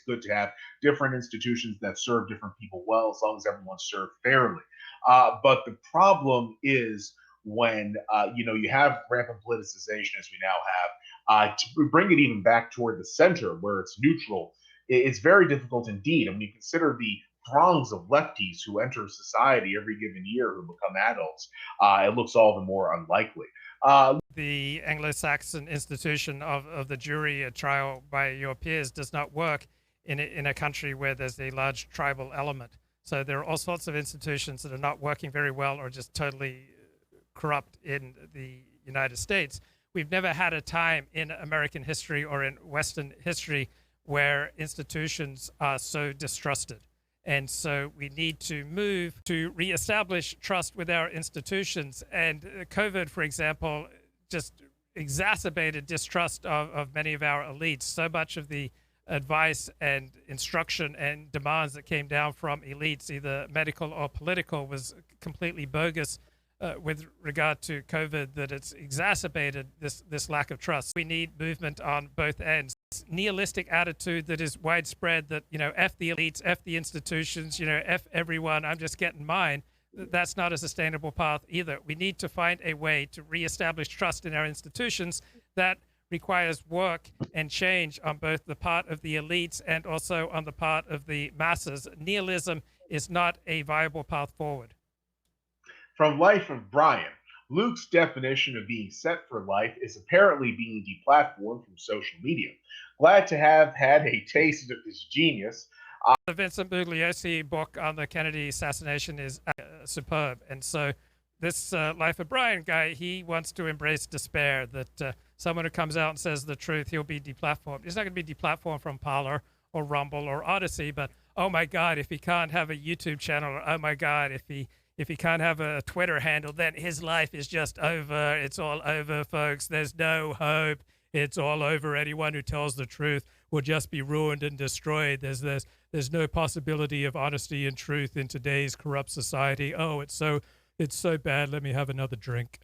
good to have different institutions that serve different people well, as long as everyone's served fairly. But the problem is when you have rampant politicization, as we now have, to bring it even back toward the center where it's neutral, it's very difficult indeed. And when you consider the throngs of lefties who enter society every given year who become adults, it looks all the more unlikely. The Anglo-Saxon institution of the jury trial by your peers does not work in a country where there's a large tribal element. So there are all sorts of institutions that are not working very well or just totally corrupt in the United States. We've never had a time in American history or in Western history where institutions are so distrusted. And so we need to move to reestablish trust with our institutions. And COVID, for example, just exacerbated distrust of many of our elites. So much of the advice and instruction and demands that came down from elites, either medical or political, was completely bogus with regard to COVID, that it's exacerbated this lack of trust. We need movement on both ends. Nihilistic attitude that is widespread, that, F the elites, F the institutions, F everyone, I'm just getting mine. That's not a sustainable path either. We need to find a way to reestablish trust in our institutions. That requires work and change on both the part of the elites and also on the part of the masses. Nihilism is not a viable path forward. From Life of Brian, Luke's definition of being set for life is apparently being deplatformed from social media. Glad to have had a taste of this genius. The Vincent Bugliosi book on the Kennedy assassination is superb. And so this Life of Brian guy, he wants to embrace despair, that someone who comes out and says the truth, he'll be deplatformed. He's not going to be deplatformed from Parler or Rumble or Odyssey, but oh my God, if he can't have a YouTube channel, or oh my God, if he can't have a Twitter handle, then his life is just over. It's all over, folks. There's no hope. It's all over. Anyone who tells the truth will just be ruined and destroyed. There's no possibility of honesty and truth in today's corrupt society. Oh, it's so bad. Let me have another drink.